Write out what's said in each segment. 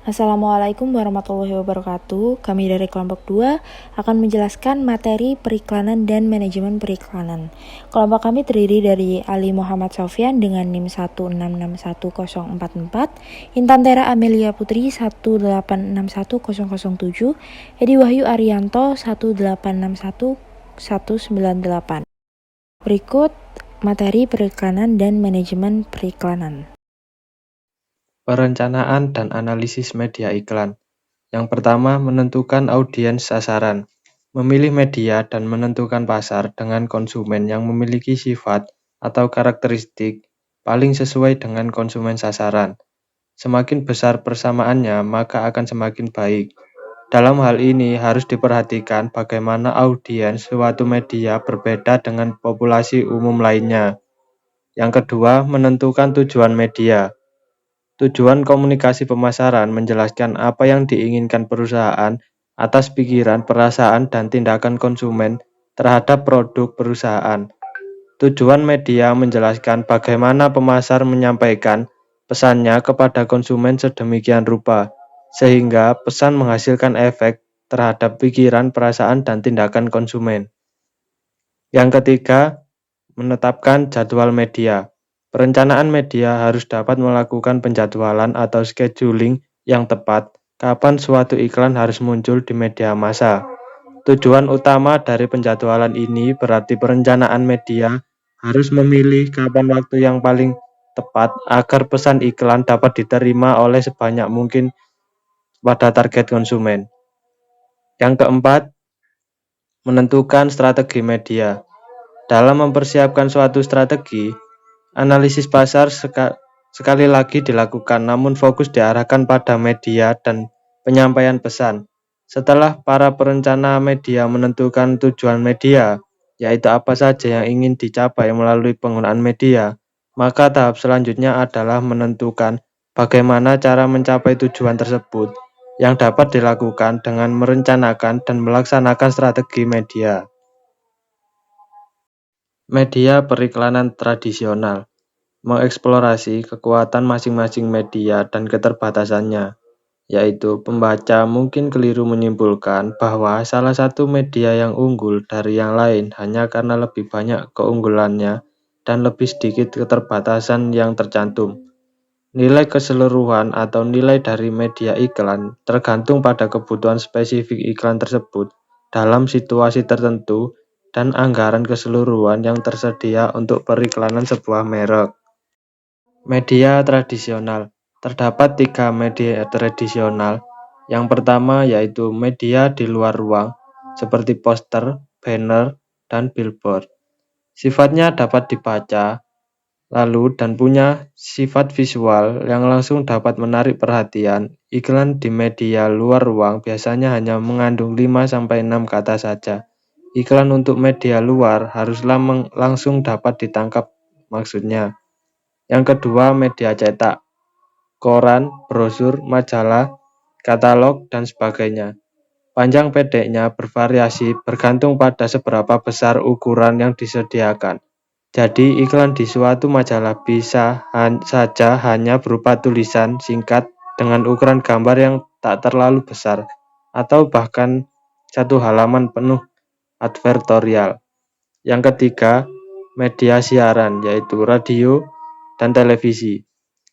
Assalamualaikum warahmatullahi wabarakatuh. Kami dari kelompok 2 akan menjelaskan materi periklanan dan manajemen periklanan. Kelompok kami terdiri dari Ali Muhammad Sofyan dengan NIM 1661044, Intan Tera Amelia Putri 1861007, Edi Wahyu Arianto 1861198. Berikut materi periklanan dan manajemen periklanan. Perencanaan dan analisis media iklan. Yang pertama, menentukan audiens sasaran. Memilih media dan menentukan pasar dengan konsumen yang memiliki sifat atau karakteristik paling sesuai dengan konsumen sasaran. Semakin besar persamaannya, maka akan semakin baik. Dalam hal ini harus diperhatikan bagaimana audiens suatu media berbeda dengan populasi umum lainnya. Yang kedua, menentukan tujuan media. Tujuan komunikasi pemasaran menjelaskan apa yang diinginkan perusahaan atas pikiran, perasaan, dan tindakan konsumen terhadap produk perusahaan. Tujuan media menjelaskan bagaimana pemasar menyampaikan pesannya kepada konsumen sedemikian rupa, sehingga pesan menghasilkan efek terhadap pikiran, perasaan, dan tindakan konsumen. Yang ketiga, menetapkan jadwal media. Perencanaan media harus dapat melakukan penjadwalan atau scheduling yang tepat kapan suatu iklan harus muncul di media massa. Tujuan utama dari penjadwalan ini berarti perencanaan media harus memilih kapan waktu yang paling tepat agar pesan iklan dapat diterima oleh sebanyak mungkin pada target konsumen. Yang keempat, menentukan strategi media. Dalam mempersiapkan suatu strategi, analisis pasar sekali lagi dilakukan, namun fokus diarahkan pada media dan penyampaian pesan. Setelah para perencana media menentukan tujuan media, yaitu apa saja yang ingin dicapai melalui penggunaan media, maka tahap selanjutnya adalah menentukan bagaimana cara mencapai tujuan tersebut, yang dapat dilakukan dengan merencanakan dan melaksanakan strategi media. Media periklanan tradisional mengeksplorasi kekuatan masing-masing media dan keterbatasannya, yaitu pembaca mungkin keliru menyimpulkan bahwa salah satu media yang unggul dari yang lain hanya karena lebih banyak keunggulannya dan lebih sedikit keterbatasan yang tercantum. Nilai keseluruhan atau nilai dari media iklan tergantung pada kebutuhan spesifik iklan tersebut dalam situasi tertentu dan anggaran keseluruhan yang tersedia untuk periklanan sebuah merek. Media tradisional. Terdapat 3 media tradisional. Yang pertama yaitu media di luar ruang, seperti poster, banner, dan billboard. Sifatnya dapat dibaca, lalu dan punya sifat visual yang langsung dapat menarik perhatian. Iklan di media luar ruang biasanya hanya mengandung 5-6 kata saja. Iklan untuk media luar haruslah langsung dapat ditangkap maksudnya. Yang kedua, media cetak, koran, brosur, majalah, katalog, dan sebagainya. Panjang pendeknya bervariasi bergantung pada seberapa besar ukuran yang disediakan. Jadi iklan di suatu majalah bisa saja hanya berupa tulisan singkat dengan ukuran gambar yang tak terlalu besar, atau bahkan satu halaman penuh advertorial. Yang ketiga, media siaran, yaitu radio dan televisi.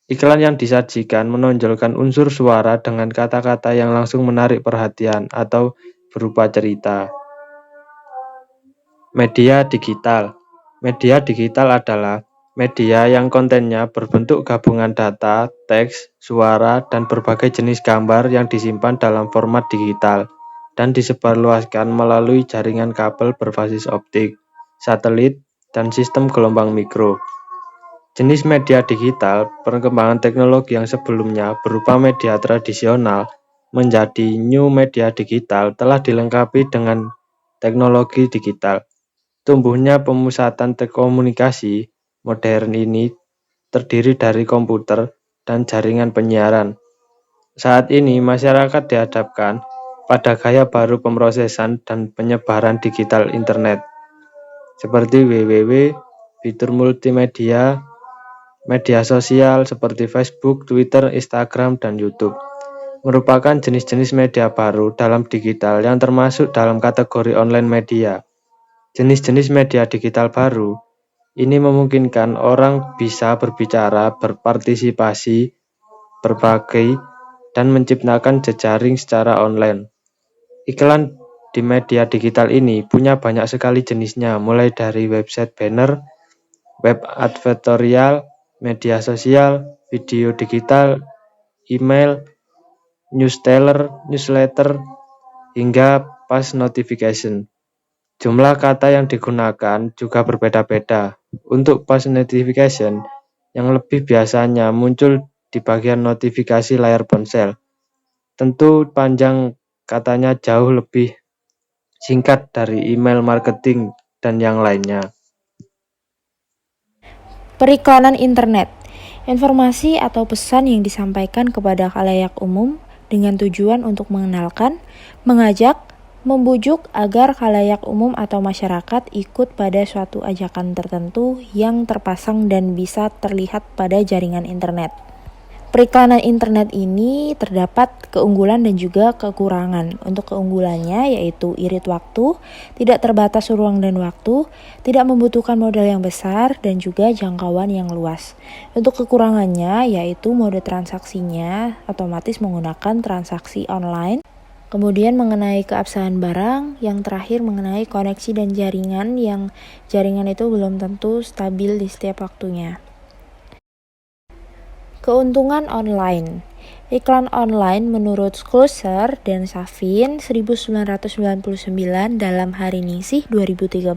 Iklan yang disajikan menonjolkan unsur suara dengan kata-kata yang langsung menarik perhatian atau berupa cerita. Media digital. Media digital adalah media yang kontennya berbentuk gabungan data, teks, suara, dan berbagai jenis gambar yang disimpan dalam format digital dan disebarluaskan melalui jaringan kabel berbasis optik, satelit, dan sistem gelombang mikro. Jenis media digital, perkembangan teknologi yang sebelumnya berupa media tradisional menjadi new media digital telah dilengkapi dengan teknologi digital. Tumbuhnya pemusatan komunikasi modern ini terdiri dari komputer dan jaringan penyiaran. Saat ini masyarakat dihadapkan pada gaya baru pemrosesan dan penyebaran digital internet, seperti www, fitur multimedia, media sosial seperti Facebook, Twitter, Instagram, dan YouTube. merupakan jenis-jenis media baru dalam digital yang termasuk dalam kategori online media. Jenis-jenis media digital baru ini memungkinkan orang bisa berbicara, berpartisipasi, berbagi, dan menciptakan jejaring secara online. Iklan di media digital ini punya banyak sekali jenisnya, mulai dari website banner, web advertorial, media sosial, video digital, email, newsletter, hingga push notification. Jumlah kata yang digunakan juga berbeda-beda. Untuk push notification, yang lebih biasanya muncul di bagian notifikasi layar ponsel. Tentu panjang katanya jauh lebih singkat dari email marketing dan yang lainnya. Periklanan internet. Informasi atau pesan yang disampaikan kepada khalayak umum dengan tujuan untuk mengenalkan, mengajak, membujuk agar khalayak umum atau masyarakat ikut pada suatu ajakan tertentu yang terpasang dan bisa terlihat pada jaringan internet. Periklanan internet ini terdapat keunggulan dan juga kekurangan. Untuk keunggulannya yaitu irit waktu, tidak terbatas ruang dan waktu, tidak membutuhkan modal yang besar, dan juga jangkauan yang luas. Untuk kekurangannya yaitu mode transaksinya otomatis menggunakan transaksi online. Kemudian mengenai keabsahan barang, yang terakhir mengenai koneksi dan jaringan itu belum tentu stabil di setiap waktunya. Keuntungan online. Iklan online menurut Closer dan Safin 1999 dalam Hari Ningsih 2013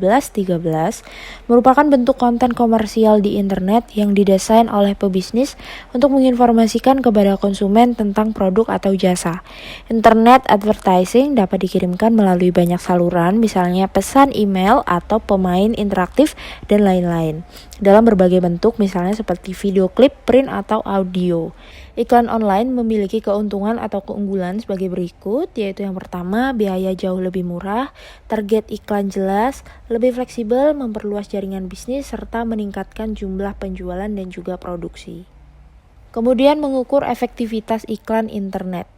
merupakan bentuk konten komersial di internet yang didesain oleh pebisnis untuk menginformasikan kepada konsumen tentang produk atau jasa. Internet advertising dapat dikirimkan melalui banyak saluran, misalnya pesan email atau pemain interaktif dan lain-lain, dalam berbagai bentuk, misalnya seperti video klip, print, atau audio. Iklan online memiliki keuntungan atau keunggulan sebagai berikut, yaitu yang pertama, biaya jauh lebih murah, target iklan jelas, lebih fleksibel, memperluas jaringan bisnis, serta meningkatkan jumlah penjualan dan juga produksi. Kemudian mengukur efektivitas iklan internet.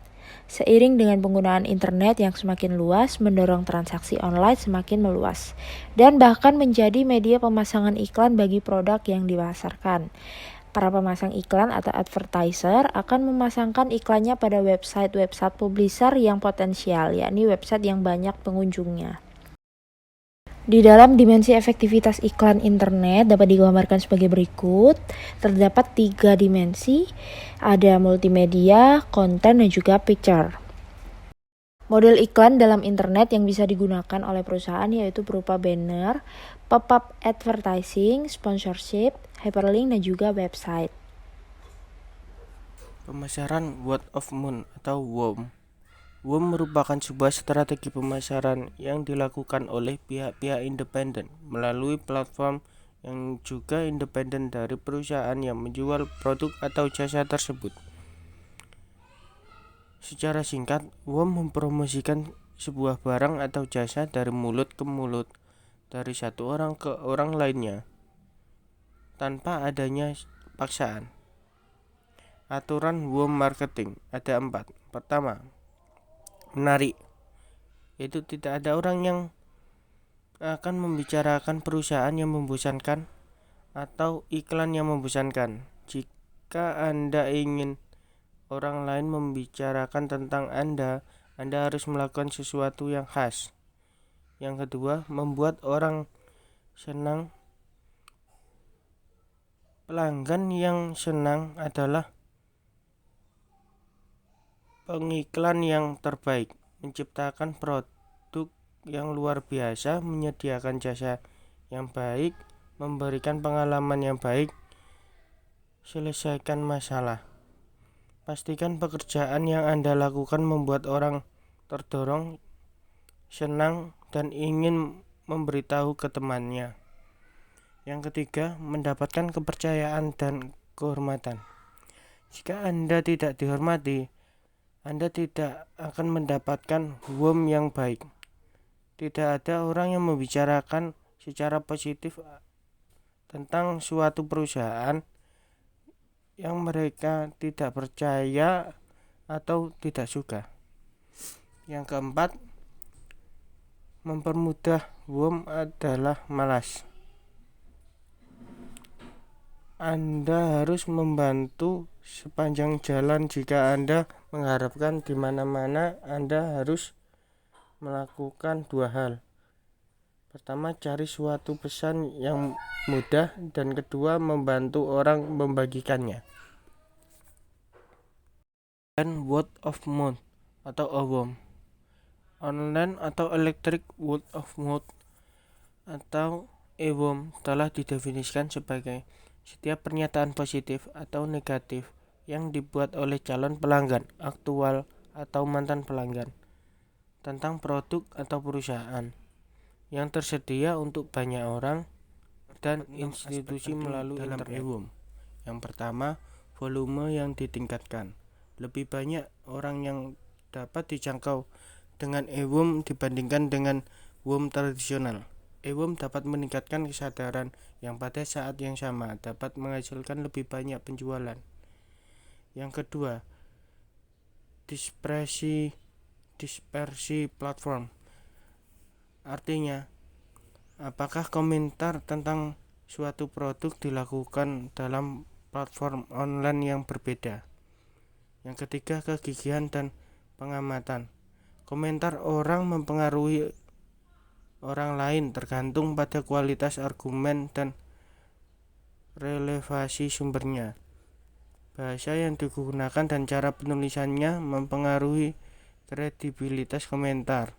Seiring dengan penggunaan internet yang semakin luas, mendorong transaksi online semakin meluas, dan bahkan menjadi media pemasangan iklan bagi produk yang dipasarkan. Para pemasang iklan atau advertiser akan memasangkan iklannya pada website publisher yang potensial, yakni website yang banyak pengunjungnya. Di dalam dimensi efektivitas iklan internet dapat digambarkan sebagai berikut. Terdapat 3 dimensi, ada multimedia, konten, dan juga picture. Model iklan dalam internet yang bisa digunakan oleh perusahaan yaitu berupa banner, pop-up advertising, sponsorship, hyperlink, dan juga website. Pemasaran word of mouth atau WOM. WOM merupakan sebuah strategi pemasaran yang dilakukan oleh pihak-pihak independen melalui platform yang juga independen dari perusahaan yang menjual produk atau jasa tersebut. Secara singkat, WOM mempromosikan sebuah barang atau jasa dari mulut ke mulut, dari satu orang ke orang lainnya, tanpa adanya paksaan. Aturan WOM marketing ada 4. Pertama, menarik. Itu tidak ada orang yang akan membicarakan perusahaan yang membosankan atau iklan yang membosankan. Jika Anda ingin orang lain membicarakan tentang Anda harus melakukan sesuatu yang khas. Yang kedua, membuat orang senang. Pelanggan yang senang adalah pengiklan yang terbaik, menciptakan produk yang luar biasa, menyediakan jasa yang baik, memberikan pengalaman yang baik, selesaikan masalah. Pastikan pekerjaan yang Anda lakukan membuat orang terdorong, senang, dan ingin memberitahu ke temannya. Yang ketiga, mendapatkan kepercayaan dan kehormatan. Jika Anda tidak dihormati, Anda tidak akan mendapatkan WOM yang baik. Tidak ada orang yang membicarakan secara positif tentang suatu perusahaan yang mereka tidak percaya atau tidak suka. Yang keempat, mempermudah WOM adalah malas. Anda harus membantu sepanjang jalan. Jika Anda mengharapkan di mana-mana, Anda harus melakukan dua hal. Pertama, cari suatu pesan yang mudah, dan kedua, membantu orang membagikannya. Dan word of mouth atau OWOM. Online atau electric word of mouth atau EWOM telah didefinisikan sebagai setiap pernyataan positif atau negatif yang dibuat oleh calon pelanggan aktual atau mantan pelanggan tentang produk atau perusahaan yang tersedia untuk banyak orang dan institusi melalui internet. EWOM. Yang pertama, volume yang ditingkatkan. Lebih banyak orang yang dapat dijangkau dengan EWOM dibandingkan dengan WOM tradisional. EWOM dapat meningkatkan kesadaran yang pada saat yang sama dapat menghasilkan lebih banyak penjualan. Yang kedua, dispersi platform. Artinya, apakah komentar tentang suatu produk dilakukan dalam platform online yang berbeda. Yang ketiga, kegigihan dan pengamatan. Komentar orang mempengaruhi orang lain tergantung pada kualitas argumen dan relevansi sumbernya. Bahasa yang digunakan dan cara penulisannya mempengaruhi kredibilitas komentar.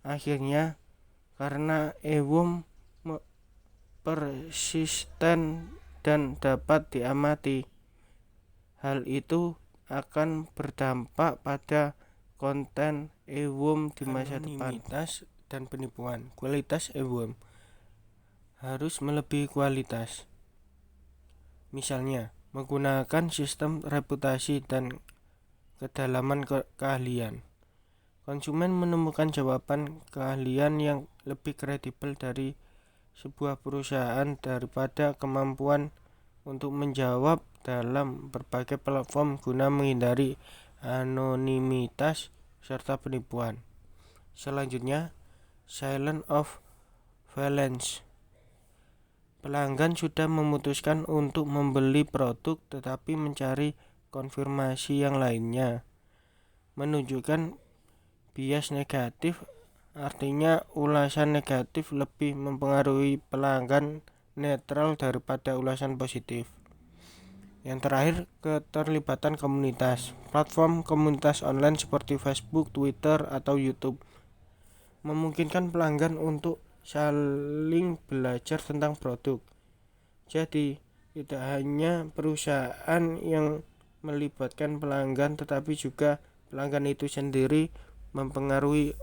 Akhirnya, karena EWOM persisten dan dapat diamati, hal itu akan berdampak pada konten EWOM di masa depan. Anonimitas dan penipuan. Kualitas EWOM harus melebihi kualitas. Misalnya, menggunakan sistem reputasi dan kedalaman keahlian. Konsumen menemukan jawaban keahlian yang lebih kredibel dari sebuah perusahaan daripada kemampuan untuk menjawab dalam berbagai platform guna menghindari anonimitas serta penipuan. Selanjutnya, silence of valence. Pelanggan sudah memutuskan untuk membeli produk tetapi mencari konfirmasi yang lainnya. Menunjukkan bias negatif, artinya ulasan negatif lebih mempengaruhi pelanggan netral daripada ulasan positif. Yang terakhir, keterlibatan komunitas. Platform komunitas online seperti Facebook, Twitter, atau YouTube memungkinkan pelanggan untuk saling belajar tentang produk. Jadi, tidak hanya perusahaan yang melibatkan pelanggan, tetapi juga pelanggan itu sendiri mempengaruhi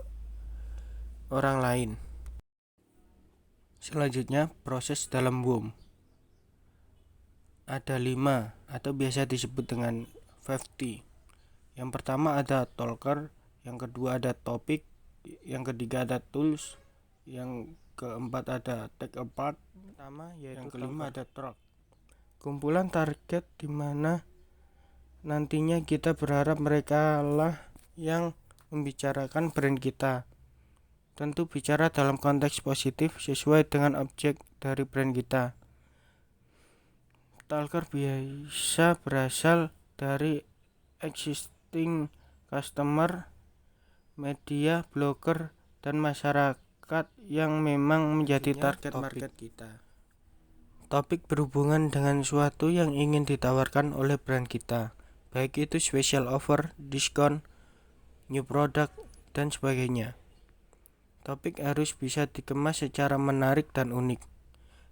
orang lain. Selanjutnya, proses dalam WOM. Ada 5 atau biasa disebut dengan 5T. Yang pertama ada talker, yang kedua ada topik, yang ketiga ada tools, yang keempat ada take apart, yang kelima ada track. Kumpulan target di mana nantinya kita berharap mereka lah yang membicarakan brand kita. Tentu bicara dalam konteks positif sesuai dengan objek dari brand kita. Talker biasa berasal dari existing customer, media, blogger, dan masyarakat yang memang menjadi target market kita. Topik berhubungan dengan suatu yang ingin ditawarkan oleh brand kita, baik itu special offer, diskon, new product, dan sebagainya. Topik harus bisa dikemas secara menarik dan unik,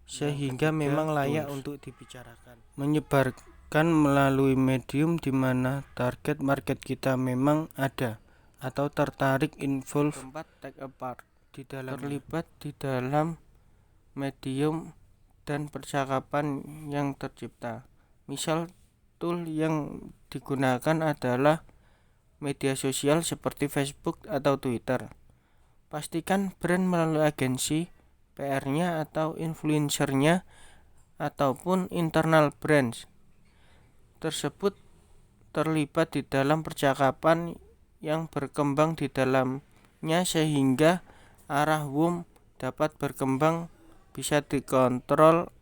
sehingga memang layak untuk dibicarakan. Menyebarkan melalui medium di mana target market kita memang ada atau tertarik, involve, take apart, terlibat di dalam medium dan percakapan yang tercipta. Misal, tool yang digunakan adalah media sosial seperti Facebook atau Twitter. Pastikan brand melalui agensi, PR-nya atau influencer-nya ataupun internal brands tersebut terlibat di dalam percakapan yang berkembang di dalamnya, sehingga arah WOM dapat berkembang bisa dikontrol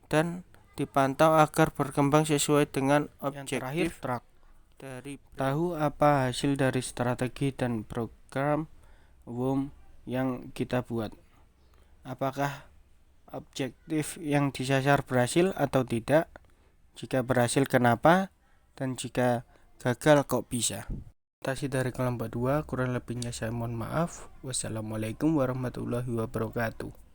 dan dipantau agar berkembang sesuai dengan objektif. Dari tahu apa hasil dari strategi dan program WOM yang kita buat. Apakah objektif yang disasar berhasil atau tidak? Jika berhasil, kenapa? Dan jika gagal, kok bisa? Terima kasih dari kelompok 2, kurang lebihnya saya mohon maaf. Wassalamualaikum warahmatullahi wabarakatuh.